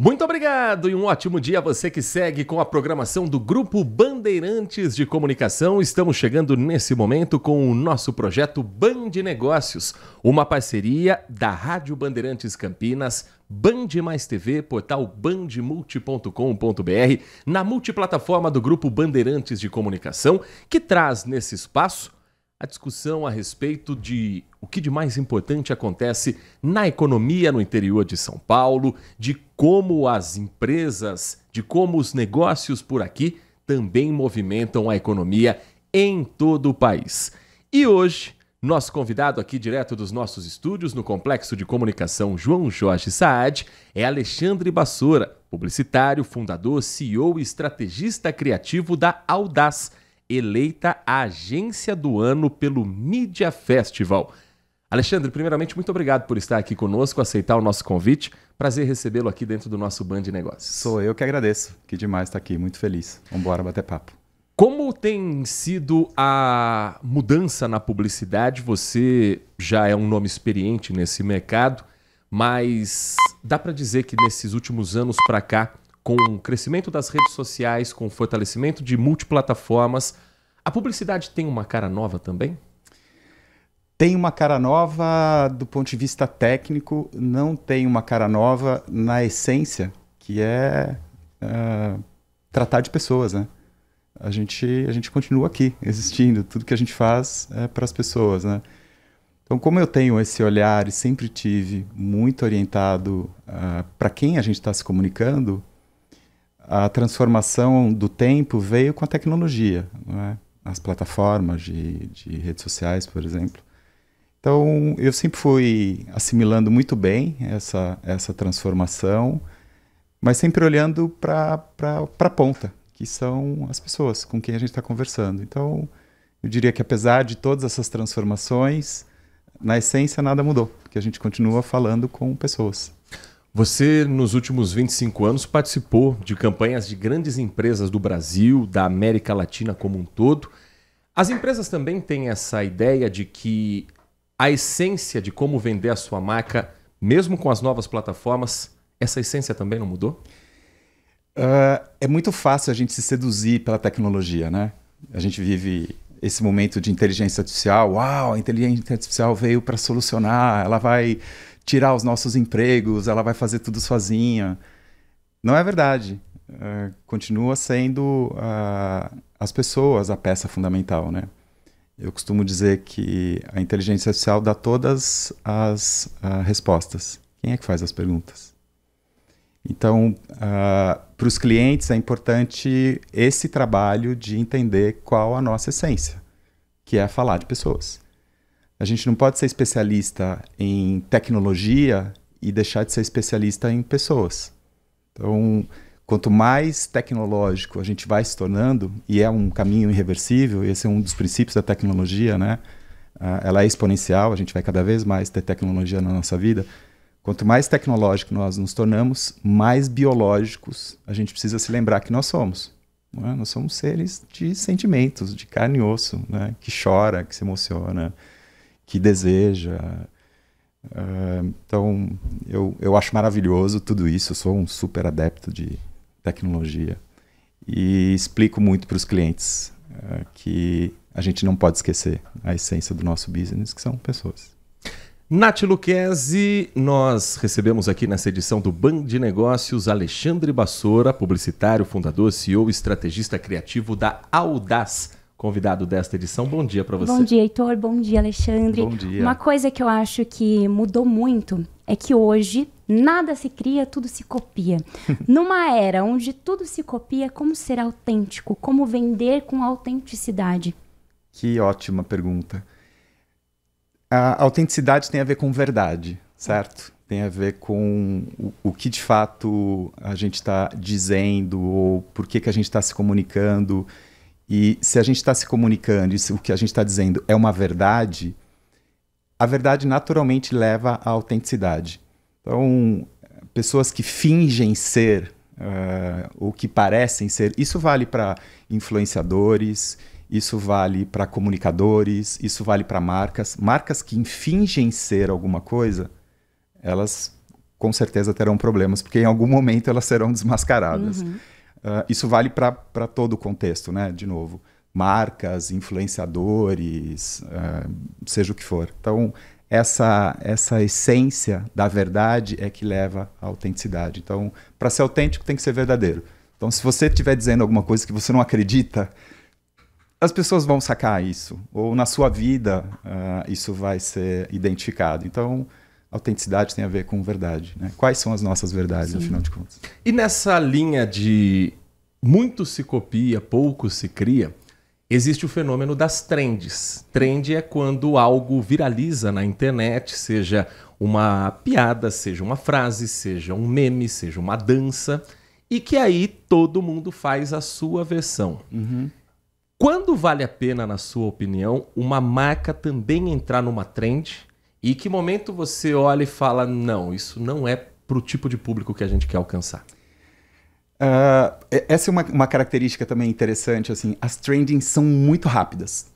Muito obrigado e um ótimo dia a você que segue com a programação do Grupo Bandeirantes de Comunicação. Estamos chegando nesse momento com o nosso projeto Band Negócios, uma parceria da Rádio Bandeirantes Campinas, Band Mais TV, portal bandmulti.com.br, na multiplataforma do Grupo Bandeirantes de Comunicação, que traz nesse espaço a discussão a respeito de o que de mais importante acontece na economia no interior de São Paulo, de como as empresas, de como os negócios por aqui também movimentam a economia em todo o país. E hoje, nosso convidado aqui direto dos nossos estúdios no Complexo de Comunicação João Jorge Saad é Alexandre Bassoura, publicitário, fundador, CEO e estrategista criativo da Audaz, eleita a agência do ano pelo Media Festival. Alexandre, primeiramente, muito obrigado por estar aqui conosco, aceitar o nosso convite. Prazer recebê-lo aqui dentro do nosso Band Negócios. Sou eu que agradeço. Que demais estar aqui, muito feliz. Vamos embora bater papo. Como tem sido a mudança na publicidade? Você já é um nome experiente nesse mercado, mas dá para dizer que nesses últimos anos para cá, com o crescimento das redes sociais, com o fortalecimento de multiplataformas, a publicidade tem uma cara nova também? Tem uma cara nova do ponto de vista técnico, não tem uma cara nova na essência, que é tratar de pessoas, né? A gente continua aqui, existindo, tudo que a gente faz é para as pessoas, né? Então, como eu tenho esse olhar e sempre tive muito orientado para quem a gente está se comunicando, a transformação do tempo veio com a tecnologia, não é? As plataformas de redes sociais, por exemplo. Então, eu sempre fui assimilando muito bem essa transformação, mas sempre olhando para a ponta, que são as pessoas com quem a gente está conversando. Então, eu diria que apesar de todas essas transformações, na essência nada mudou, porque a gente continua falando com pessoas. Você, nos últimos 25 anos, participou de campanhas de grandes empresas do Brasil, da América Latina como um todo. As empresas também têm essa ideia de que a essência de como vender a sua marca, mesmo com as novas plataformas, essa essência também não mudou? É muito fácil a gente se seduzir pela tecnologia, né? A gente vive esse momento de inteligência artificial. Uau, a inteligência artificial veio para solucionar, ela vai tirar os nossos empregos, ela vai fazer tudo sozinha. Não é verdade. Continua sendo as pessoas a peça fundamental, né? Eu costumo dizer que a inteligência artificial dá todas as respostas. Quem é que faz as perguntas? Então, para os clientes é importante esse trabalho de entender qual a nossa essência, que é falar de pessoas. A gente não pode ser especialista em tecnologia e deixar de ser especialista em pessoas. Então, quanto mais tecnológico a gente vai se tornando, e é um caminho irreversível, esse é um dos princípios da tecnologia, né? Ela é exponencial, a gente vai cada vez mais ter tecnologia na nossa vida. Quanto mais tecnológico nós nos tornamos, mais biológicos a gente precisa se lembrar que nós somos. Não é? Nós somos seres de sentimentos, de carne e osso, né? Que chora, que se emociona, que deseja. Então, eu acho maravilhoso tudo isso. Eu sou um super adepto de tecnologia e explico muito para os clientes que a gente não pode esquecer a essência do nosso business, que são pessoas. Nath Lucchesi, nós recebemos aqui nessa edição do Band Negócios Alexandre Bassoura, publicitário, fundador, CEO e estrategista criativo da Audaz, convidado desta edição. Bom dia para você. Bom dia, Heitor. Bom dia, Alexandre. Bom dia. Uma coisa que eu acho que mudou muito é que hoje nada se cria, tudo se copia. Numa era onde tudo se copia, como ser autêntico? Como vender com autenticidade? Que ótima pergunta. A autenticidade tem a ver com verdade, certo? Tem a ver com o que de fato a gente está dizendo ou por que a gente está se comunicando. E se a gente está se comunicando e se o que a gente está dizendo é uma verdade, a verdade naturalmente leva à autenticidade. Então, pessoas que fingem ser ou que parecem ser, isso vale para influenciadores, isso vale para comunicadores, isso vale para marcas. Marcas que fingem ser alguma coisa, elas com certeza terão problemas, porque em algum momento elas serão desmascaradas. Isso vale para todo o contexto, né? De novo, marcas, influenciadores, seja o que for. Então, essa essência da verdade é que leva à autenticidade. Então, para ser autêntico, tem que ser verdadeiro. Então, se você estiver dizendo alguma coisa que você não acredita, as pessoas vão sacar isso. Ou na sua vida, isso vai ser identificado. Então, autenticidade tem a ver com verdade, né? Quais são as nossas verdades, afinal de contas? E nessa linha de muito se copia, pouco se cria, existe o fenômeno das trends. Trend é quando algo viraliza na internet, seja uma piada, seja uma frase, seja um meme, seja uma dança, e que aí todo mundo faz a sua versão. Quando vale a pena, na sua opinião, uma marca também entrar numa trend? E que momento você olha e fala, não, isso não é para o tipo de público que a gente quer alcançar? Essa é uma característica também interessante, assim, as trendings são muito rápidas.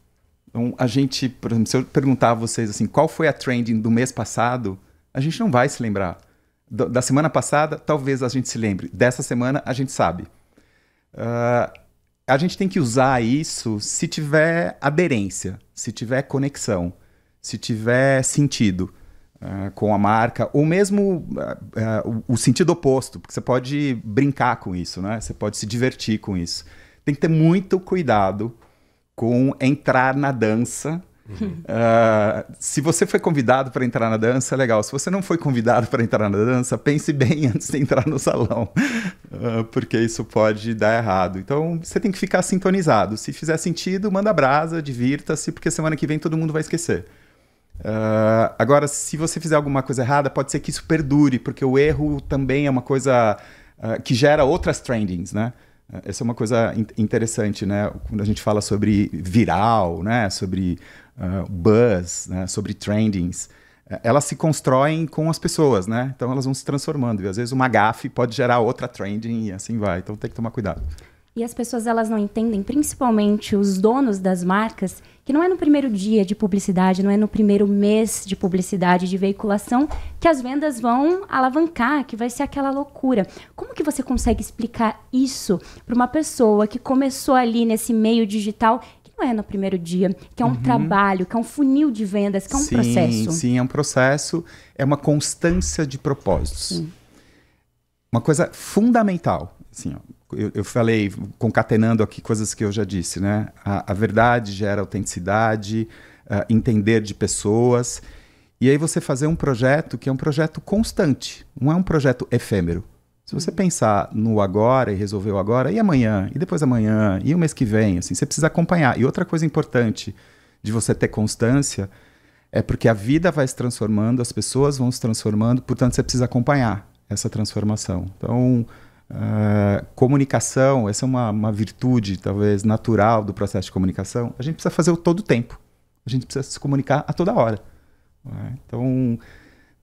Então, a gente, por exemplo, se eu perguntar a vocês assim, qual foi a trending do mês passado, a gente não vai se lembrar. Da semana passada, talvez a gente se lembre. Dessa semana, a gente sabe. A gente tem que usar isso se tiver aderência, se tiver conexão, se tiver sentido com a marca, ou mesmo o sentido oposto, porque você pode brincar com isso, né? Você pode se divertir com isso. Tem que ter muito cuidado com entrar na dança. Se você foi convidado para entrar na dança, legal. Se você não foi convidado para entrar na dança, pense bem antes de entrar no salão, porque isso pode dar errado. Então, você tem que ficar sintonizado. Se fizer sentido, manda brasa, divirta-se, porque semana que vem todo mundo vai esquecer. Agora, se você fizer alguma coisa errada, pode ser que isso perdure, porque o erro também é uma coisa que gera outras trendings, né? Essa é uma coisa interessante, né? Quando a gente fala sobre viral, né? Sobre buzz, né? Sobre trendings, elas se constroem com as pessoas, né? Então elas vão se transformando, e às vezes uma gafe pode gerar outra trending e assim vai, então tem que tomar cuidado. E as pessoas, elas não entendem, principalmente os donos das marcas, que não é no primeiro dia de publicidade, não é no primeiro mês de publicidade, de veiculação, que as vendas vão alavancar, que vai ser aquela loucura. Como que você consegue explicar isso para uma pessoa que começou ali nesse meio digital, que não é no primeiro dia, que é um trabalho, que é um funil de vendas, que é um processo? Sim, é um processo, é uma constância de propósitos. Sim. Uma coisa fundamental, assim, ó. Eu falei, concatenando aqui coisas que eu já disse, né? A verdade gera autenticidade, entender de pessoas. E aí você fazer um projeto que é um projeto constante, não é um projeto efêmero. Se você pensar no agora e resolver o agora, e amanhã, e depois amanhã, e o mês que vem, assim, você precisa acompanhar. E outra coisa importante de você ter constância é porque a vida vai se transformando, as pessoas vão se transformando, portanto você precisa acompanhar essa transformação. Então, comunicação, essa é uma virtude talvez natural do processo de comunicação. A gente precisa fazer todo o tempo, a gente precisa se comunicar a toda hora, né? Então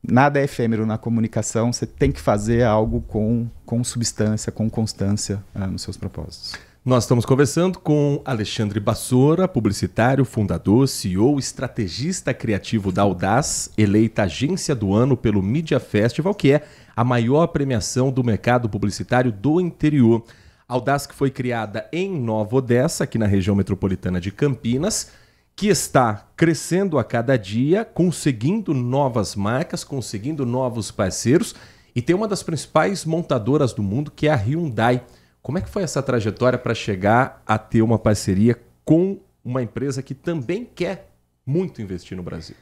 nada é efêmero na comunicação, você tem que fazer algo com substância, com constância nos seus propósitos. Nós estamos conversando com Alexandre Bassora, publicitário, fundador, CEO, estrategista criativo da Audaz, eleita agência do ano pelo Media Festival, que é a maior premiação do mercado publicitário do interior. A Audaz, que foi criada em Nova Odessa, aqui na região metropolitana de Campinas, que está crescendo a cada dia, conseguindo novas marcas, conseguindo novos parceiros, e tem uma das principais montadoras do mundo, que é a Hyundai. Como é que foi essa trajetória para chegar a ter uma parceria com uma empresa que também quer muito investir no Brasil?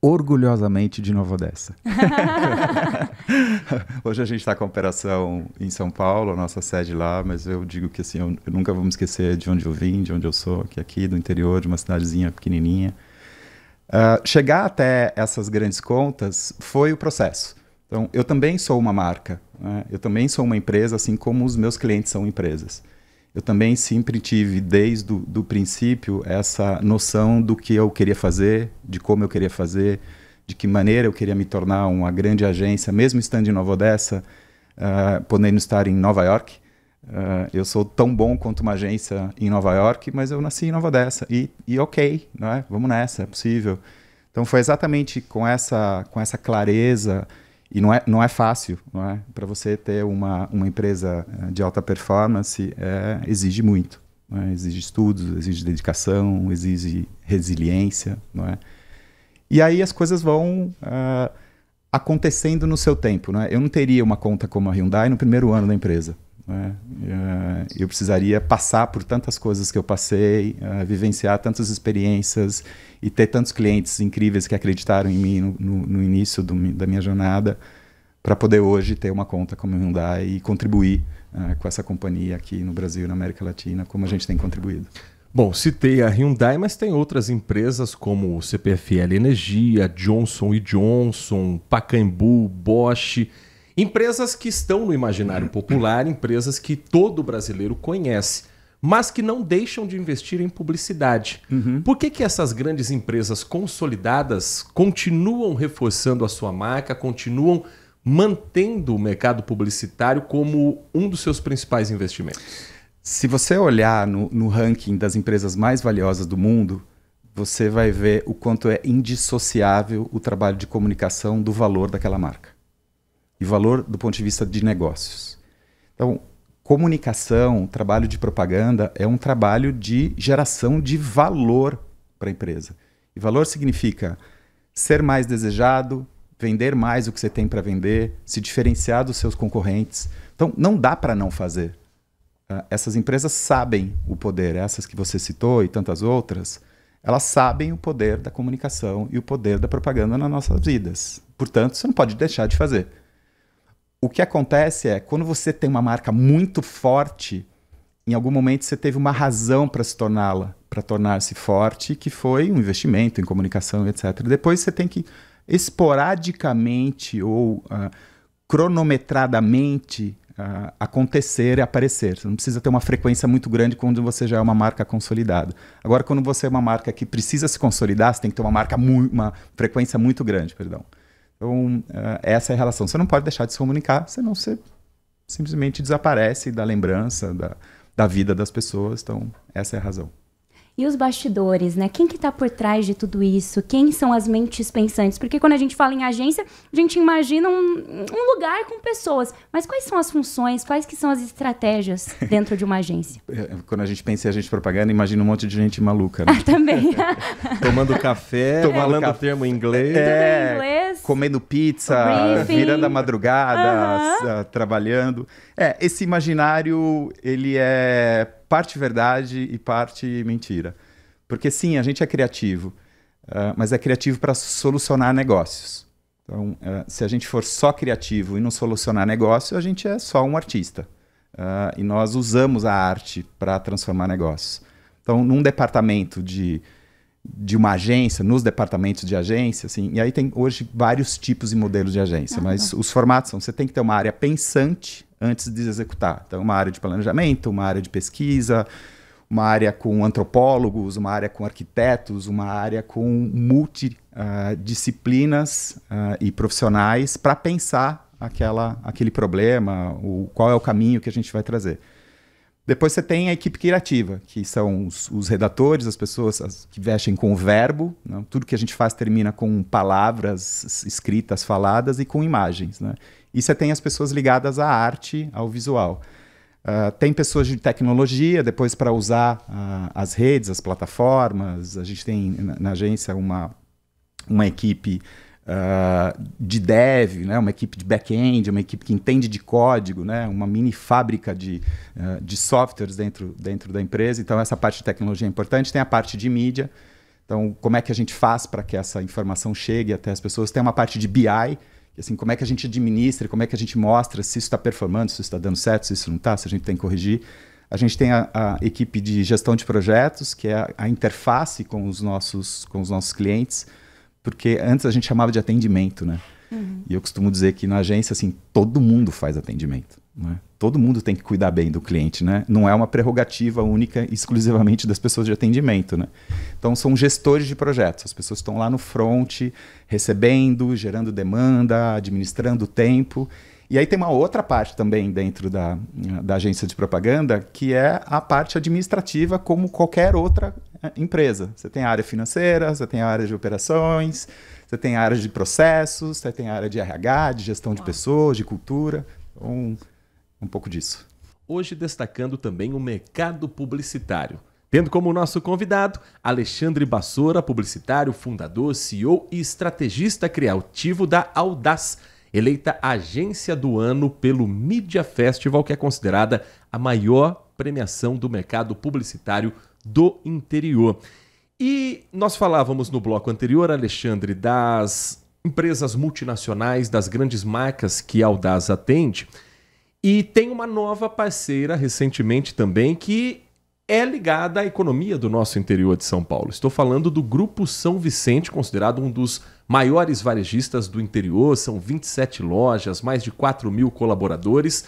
Orgulhosamente de Nova Odessa. Hoje a gente está com a operação em São Paulo, a nossa sede lá, mas eu digo que assim, eu nunca vou me esquecer de onde eu vim, de onde eu sou, que aqui do interior, de uma cidadezinha pequenininha. Chegar até essas grandes contas foi o processo. Então, eu também sou uma marca, né? Eu também sou uma empresa, assim como os meus clientes são empresas. Eu também sempre tive, desde o princípio, essa noção do que eu queria fazer, de como eu queria fazer, de que maneira eu queria me tornar uma grande agência, mesmo estando em Nova Odessa, podendo estar em Nova York. Eu sou tão bom quanto uma agência em Nova York, mas eu nasci em Nova Odessa. E ok, né? Vamos nessa, é possível. Então foi exatamente com essa clareza E não é fácil, não é? Para você ter uma empresa de alta performance, exige muito. Não é? Exige estudos, exige dedicação, exige resiliência, não é? E aí as coisas vão acontecendo no seu tempo, não é? Eu não teria uma conta como a Hyundai no primeiro ano da empresa. Não é? Eu precisaria passar por tantas coisas que eu passei, vivenciar tantas experiências e ter tantos clientes incríveis que acreditaram em mim no início da minha jornada, para poder hoje ter uma conta como a Hyundai e contribuir com essa companhia aqui no Brasil e na América Latina, como a gente tem contribuído. Bom, citei a Hyundai, mas tem outras empresas como o CPFL Energia, Johnson & Johnson, Pacaembu, Bosch, empresas que estão no imaginário popular, empresas que todo brasileiro conhece, mas que não deixam de investir em publicidade. Por que essas grandes empresas consolidadas continuam reforçando a sua marca, continuam mantendo o mercado publicitário como um dos seus principais investimentos? Se você olhar no ranking das empresas mais valiosas do mundo, você vai ver o quanto é indissociável o trabalho de comunicação do valor daquela marca. E valor do ponto de vista de negócios. Então, comunicação, trabalho de propaganda é um trabalho de geração de valor para a empresa. E valor significa ser mais desejado, vender mais o que você tem para vender, se diferenciar dos seus concorrentes. Então, não dá para não fazer. Essas empresas sabem o poder, essas que você citou e tantas outras, elas sabem o poder da comunicação e o poder da propaganda nas nossas vidas. Portanto, você não pode deixar de fazer. O que acontece é, quando você tem uma marca muito forte, em algum momento você teve uma razão para tornar-se forte, que foi um investimento em comunicação, etc. Depois você tem que esporadicamente ou cronometradamente acontecer e aparecer. Você não precisa ter uma frequência muito grande quando você já é uma marca consolidada. Agora, quando você é uma marca que precisa se consolidar, você tem que ter uma frequência muito grande, perdão. Então, essa é a relação. Você não pode deixar de se comunicar, senão você simplesmente desaparece da lembrança, da vida das pessoas. Então, essa é a razão. E os bastidores, né? Quem que tá por trás de tudo isso? Quem são as mentes pensantes? Porque quando a gente fala em agência, a gente imagina um lugar com pessoas. Mas quais são as funções? Quais que são as estratégias dentro de uma agência? Quando a gente pensa em agente de propaganda, imagina um monte de gente maluca, né? Também. Tomando café, falando termo em inglês. Comendo pizza, virando a madrugada, trabalhando. Esse imaginário, ele é parte verdade e parte mentira. Porque sim, a gente é criativo, mas é criativo para solucionar negócios. Então, se a gente for só criativo e não solucionar negócio, a gente é só um artista. E nós usamos a arte para transformar negócios. Então, num departamento de uma agência, nos departamentos de agência, assim, e aí tem hoje vários tipos e modelos de agência, mas os formatos são, você tem que ter uma área pensante antes de executar. Então, uma área de planejamento, uma área de pesquisa, uma área com antropólogos, uma área com arquitetos, uma área com multidisciplinas e profissionais para pensar aquele problema, qual é o caminho que a gente vai trazer. Depois você tem a equipe criativa, que são os redatores, as pessoas que vestem com o verbo, né? Tudo que a gente faz termina com palavras escritas, faladas e com imagens, né? E você tem as pessoas ligadas à arte, ao visual. Tem pessoas de tecnologia, depois para usar as redes, as plataformas. A gente tem na agência uma equipe de dev, né? Uma equipe de back-end, uma equipe que entende de código, né? Uma mini fábrica de softwares dentro da empresa. Então, essa parte de tecnologia é importante. Tem a parte de mídia. Então, como é que a gente faz para que essa informação chegue até as pessoas? Tem uma parte de BI, assim, como é que a gente administra, como é que a gente mostra se isso está performando, se isso está dando certo, se isso não está, se a gente tem que corrigir. A gente tem a equipe de gestão de projetos, que é a interface com os nossos clientes, porque antes a gente chamava de atendimento, né? E eu costumo dizer que na agência, assim, todo mundo faz atendimento, né? Todo mundo tem que cuidar bem do cliente, né? Não é uma prerrogativa única, exclusivamente das pessoas de atendimento, né? Então, são gestores de projetos. As pessoas estão lá no front, recebendo, gerando demanda, administrando o tempo. E aí tem uma outra parte também dentro da agência de propaganda, que é a parte administrativa, como qualquer outra empresa. Você tem a área financeira, você tem a área de operações, você tem a área de processos, você tem a área de RH, de gestão de pessoas, de cultura. Então, um pouco disso. Hoje destacando também o mercado publicitário. Tendo como nosso convidado Alexandre Bassora, publicitário, fundador, CEO e estrategista criativo da Audaz, eleita agência do ano pelo Media Festival, que é considerada a maior premiação do mercado publicitário do interior. E nós falávamos no bloco anterior, Alexandre, das empresas multinacionais, das grandes marcas que a Audaz atende, e tem uma nova parceira recentemente também que é ligada à economia do nosso interior de São Paulo. Estou falando do Grupo São Vicente, considerado um dos maiores varejistas do interior. São 27 lojas, mais de 4.000 colaboradores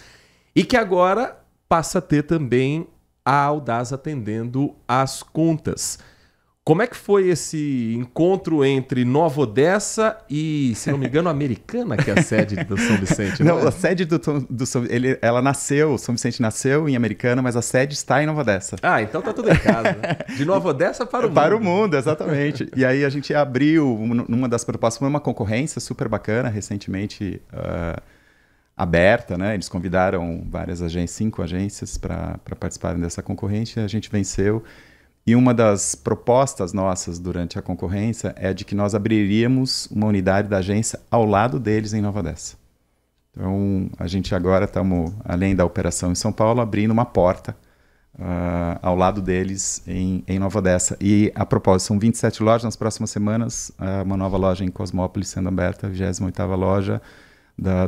e que agora passa a ter também a Audaz atendendo às contas. Como é que foi esse encontro entre Nova Odessa e, se não me engano, Americana, que é a sede do São Vicente? Não, a sede do São Vicente, ela nasceu, o São Vicente nasceu em Americana, mas a sede está em Nova Odessa. Ah, então tá tudo em casa, né? De Nova Odessa para o mundo. Para o mundo, exatamente. E aí a gente abriu, numa das propostas, foi uma concorrência super bacana, recentemente aberta, né? Eles convidaram várias agências, 5 agências para participarem dessa concorrência, a gente venceu. E uma das propostas nossas durante a concorrência é de que nós abriríamos uma unidade da agência ao lado deles em Nova Odessa. Então, a gente agora estamos, além da operação em São Paulo, abrindo uma porta ao lado deles em Nova Odessa. E a propósito, são 27 lojas. Nas próximas semanas, uma nova loja em Cosmópolis sendo aberta, a 28ª loja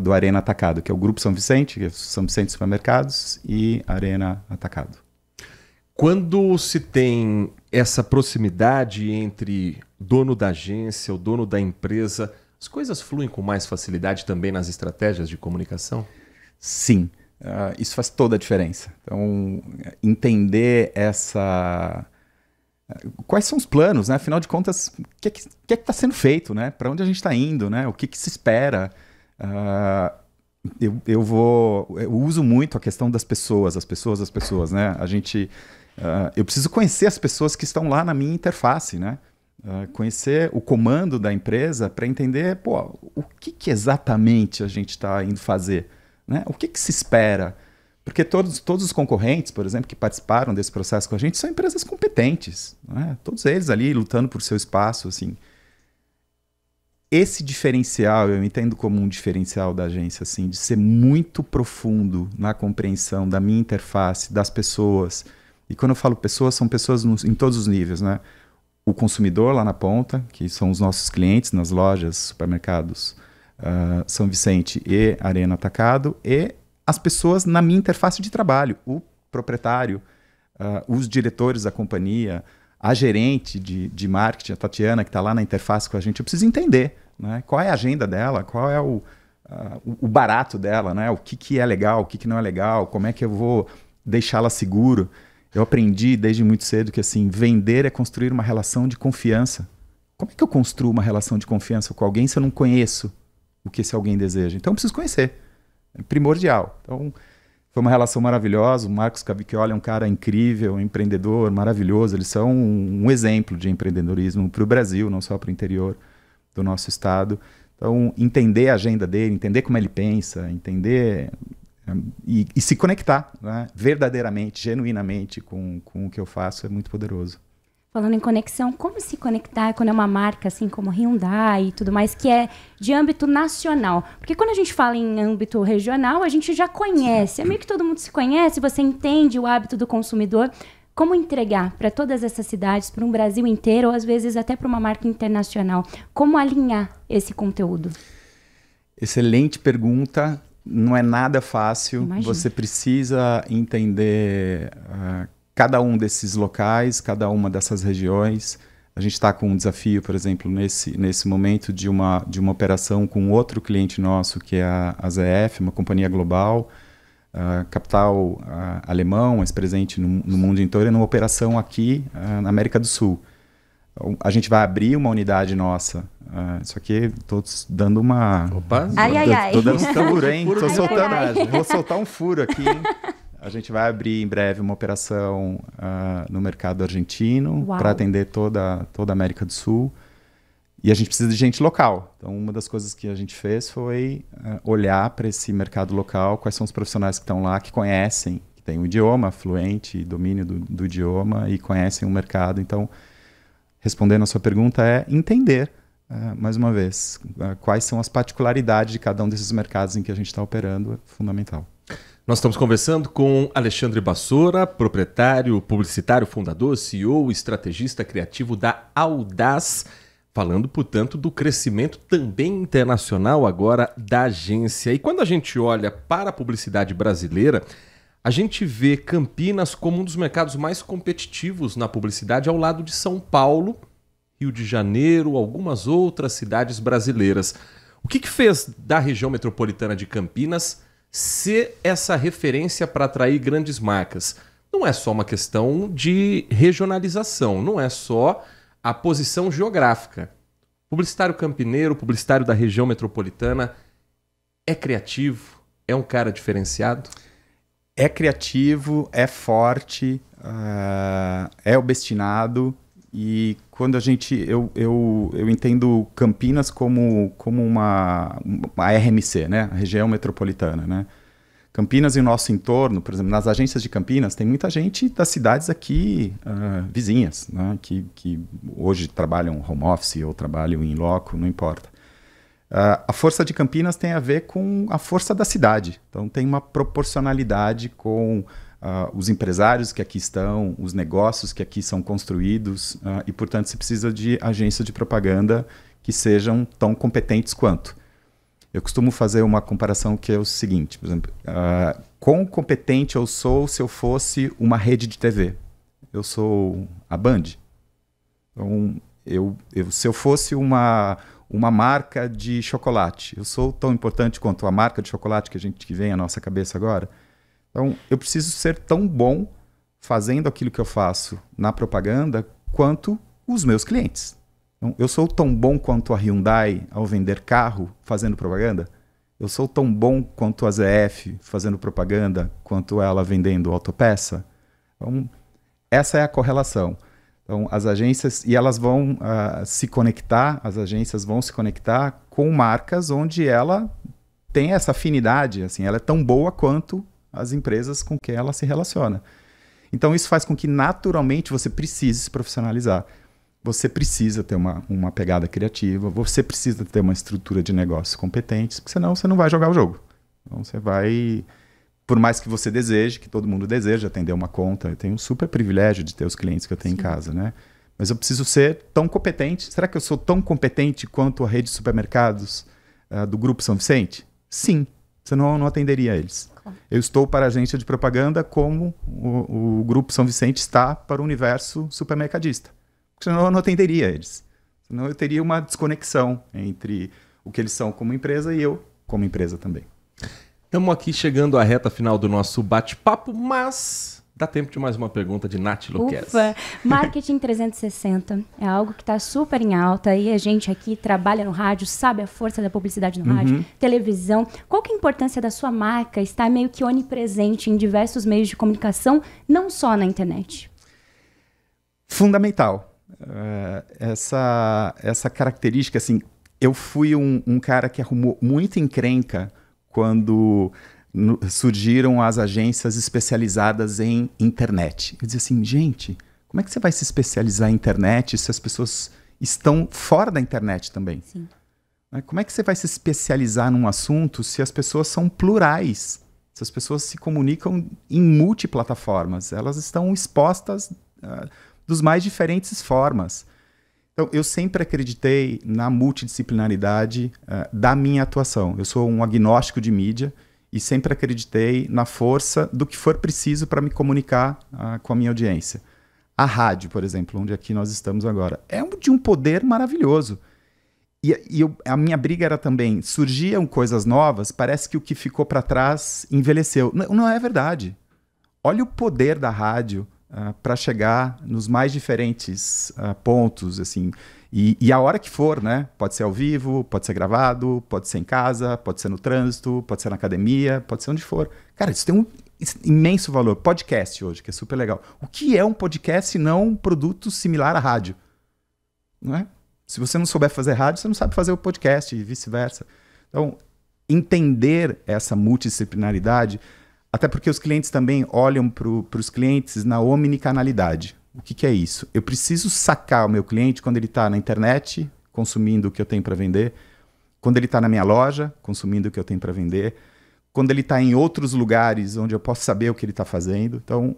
do Arena Atacado, que é o Grupo São Vicente, que é São Vicente Supermercados e Arena Atacado. Quando se tem essa proximidade entre dono da agência, o dono da empresa, as coisas fluem com mais facilidade também nas estratégias de comunicação? Sim, isso faz toda a diferença. Então, entender quais são os planos, né? Afinal de contas, o que está sendo feito, né? Para onde a gente está indo, né? O que se espera? Eu uso muito a questão das pessoas, né? Eu preciso conhecer as pessoas que estão lá na minha interface, né? Conhecer o comando da empresa para entender, o que exatamente a gente está indo fazer, né? O que se espera? Porque todos os concorrentes, por exemplo, que participaram desse processo com a gente, são empresas competentes, né? Todos eles ali lutando por seu espaço, assim. Esse diferencial, eu entendo como um diferencial da agência, assim, de ser muito profundo na compreensão da minha interface, das pessoas. E quando eu falo pessoas, são pessoas em todos os níveis, né? O consumidor lá na ponta, que são os nossos clientes nas lojas, supermercados, São Vicente e Arena Atacado, e as pessoas na minha interface de trabalho, o proprietário, os diretores da companhia, a gerente de marketing, a Tatiana, que está lá na interface com a gente. Eu preciso entender, né? Qual é a agenda dela, qual é o barato dela, né? O que é legal, o que não é legal, como é que eu vou deixá-la seguro. Eu aprendi desde muito cedo que assim, vender é construir uma relação de confiança. Como é que eu construo uma relação de confiança com alguém se eu não conheço o que esse alguém deseja? Então eu preciso conhecer. É primordial. Então foi uma relação maravilhosa. O Marcos Cavicchioli é um cara incrível, um empreendedor maravilhoso. Eles são um exemplo de empreendedorismo para o Brasil, não só para o interior do nosso estado. Então entender a agenda dele, entender como ele pensa, entender... E se conectar, né? Verdadeiramente, genuinamente com o que eu faço é muito poderoso. Falando em conexão, como se conectar quando é uma marca assim como Hyundai e tudo mais, que é de âmbito nacional? Porque quando a gente fala em âmbito regional, a gente já conhece, é meio que todo mundo se conhece, você entende o hábito do consumidor. Como entregar para todas essas cidades, para um Brasil inteiro, ou às vezes até para uma marca internacional? Como alinhar esse conteúdo? Excelente pergunta. Não é nada fácil. Imagina. Você precisa entender cada um desses locais, cada uma dessas regiões. A gente está com um desafio, por exemplo, nesse momento de uma operação com outro cliente nosso, que é a ZF, uma companhia global, capital alemão, mas presente no mundo inteiro, numa operação aqui na América do Sul. A gente vai abrir uma unidade nossa. Isso aqui, estou dando uma... Opa! Ai. Estou dando um furo, hein? Vou soltar um furo aqui, hein? A gente vai abrir em breve uma operação no mercado argentino Uau. para atender toda a América do Sul. E a gente precisa de gente local. Então, uma das coisas que a gente fez foi olhar para esse mercado local, quais são os profissionais que estão lá, que conhecem, que têm o idioma fluente, domínio do idioma e conhecem o mercado. Então, respondendo a sua pergunta, é entender, mais uma vez, quais são as particularidades de cada um desses mercados em que a gente está operando, é fundamental. Nós estamos conversando com Alexandre Bassoura, proprietário, publicitário, fundador, CEO, estrategista criativo da Audaz, falando, portanto, do crescimento também internacional agora da agência. E quando a gente olha para a publicidade brasileira, a gente vê Campinas como um dos mercados mais competitivos na publicidade ao lado de São Paulo, Rio de Janeiro, algumas outras cidades brasileiras. O que fez da região metropolitana de Campinas ser essa referência para atrair grandes marcas? Não é só uma questão de regionalização, não é só a posição geográfica. Publicitário campineiro, publicitário da região metropolitana, é criativo, é um cara diferenciado? É criativo, é forte, é obstinado. E quando eu entendo Campinas como uma RMC, né? A região metropolitana, né? Campinas e o nosso entorno, por exemplo, nas agências de Campinas, tem muita gente das cidades aqui vizinhas, né? que hoje trabalham home office ou trabalham em loco, não importa. A força de Campinas tem a ver com a força da cidade. Então tem uma proporcionalidade com os empresários que aqui estão, os negócios que aqui são construídos, e, portanto, se precisa de agências de propaganda que sejam tão competentes quanto. Eu costumo fazer uma comparação que é o seguinte, por exemplo, quão competente eu sou se eu fosse uma rede de TV? Eu sou a Band. Então, se eu fosse uma marca de chocolate, eu sou tão importante quanto a marca de chocolate que vem à nossa cabeça agora? Então, eu preciso ser tão bom fazendo aquilo que eu faço na propaganda quanto os meus clientes. Então, eu sou tão bom quanto a Hyundai ao vender carro fazendo propaganda? Eu sou tão bom quanto a ZF fazendo propaganda quanto ela vendendo autopeça? Então, essa é a correlação. Então, as agências, e elas vão se conectar, as agências vão se conectar com marcas onde ela tem essa afinidade, assim, ela é tão boa quanto as empresas com que ela se relaciona. Então, isso faz com que, naturalmente, você precise se profissionalizar. Você precisa ter uma pegada criativa, você precisa ter uma estrutura de negócios competentes, porque senão você não vai jogar o jogo. Então você vai, por mais que você deseje, que todo mundo deseja atender uma conta, eu tenho um super privilégio de ter os clientes que eu tenho em casa, né? Mas eu preciso ser tão competente. Será que eu sou tão competente quanto a rede de supermercados do Grupo São Vicente? Sim, senão eu não atenderia eles. Eu estou para a agência de propaganda como o Grupo São Vicente está para o universo supermercadista. Senão eu não atenderia eles. Senão eu teria uma desconexão entre o que eles são como empresa e eu como empresa também. Estamos aqui chegando à reta final do nosso bate-papo, mas dá tempo de mais uma pergunta de Nath Luquezzi. Ufa! Marketing 360 é algo que está super em alta e a gente aqui trabalha no rádio, sabe a força da publicidade no rádio, televisão. Qual que é a importância da sua marca estar meio que onipresente em diversos meios de comunicação, não só na internet? Fundamental. Essa característica, assim, eu fui um cara que arrumou muita encrenca quando surgiram as agências especializadas em internet. Eu dizia assim, gente, como é que você vai se especializar em internet se as pessoas estão fora da internet também? Sim. Como é que você vai se especializar num assunto se as pessoas são plurais? Se as pessoas se comunicam em multiplataformas, elas estão expostas dos mais diferentes formas. Então, eu sempre acreditei na multidisciplinaridade da minha atuação. Eu sou um agnóstico de mídia e sempre acreditei na força do que for preciso para me comunicar com a minha audiência. A rádio, por exemplo, onde aqui nós estamos agora, é de um poder maravilhoso. A minha briga era também, surgiam coisas novas, parece que o que ficou para trás envelheceu. Não é verdade. Olha o poder da rádio para chegar nos mais diferentes pontos, assim, e a hora que for, né? Pode ser ao vivo, pode ser gravado, pode ser em casa, pode ser no trânsito, pode ser na academia, pode ser onde for. Cara, isso tem imenso valor. Podcast hoje, que é super legal. O que é um podcast se não um produto similar à rádio? Não é? Se você não souber fazer rádio, você não sabe fazer o podcast e vice-versa. Então, entender essa multidisciplinaridade, até porque os clientes também olham para os clientes na omnicanalidade. O que é isso? Eu preciso sacar o meu cliente quando ele está na internet, consumindo o que eu tenho para vender, quando ele está na minha loja, consumindo o que eu tenho para vender, quando ele está em outros lugares onde eu posso saber o que ele está fazendo. Então,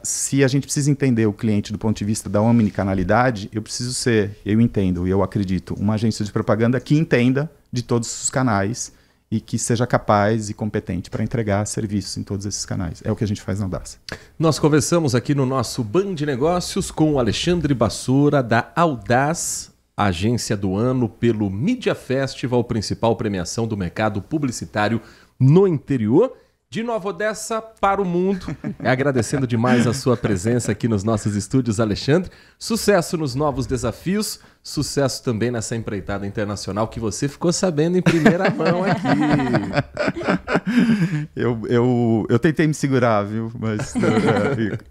se a gente precisa entender o cliente do ponto de vista da omnicanalidade, eu preciso ser, eu entendo e eu acredito, uma agência de propaganda que entenda de todos os canais e que seja capaz e competente para entregar serviços em todos esses canais. É o que a gente faz na Audaz. Nós conversamos aqui no nosso Band Negócios com o Alexandre Bassora, da Audaz, agência do ano pelo Media Festival, principal premiação do mercado publicitário no interior. De Nova Odessa para o mundo. Agradecendo demais a sua presença aqui nos nossos estúdios, Alexandre. Sucesso nos novos desafios, sucesso também nessa empreitada internacional que você ficou sabendo em primeira mão aqui. Eu tentei me segurar, viu? Mas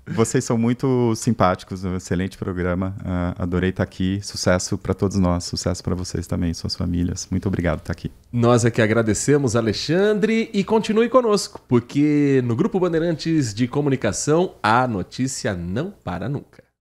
vocês são muito simpáticos, um excelente programa. Adorei estar aqui. Sucesso para todos nós, sucesso para vocês também, suas famílias. Muito obrigado por estar aqui. Nós é que agradecemos, Alexandre, e continue conosco, porque no Grupo Bandeirantes de Comunicação a notícia não para nunca.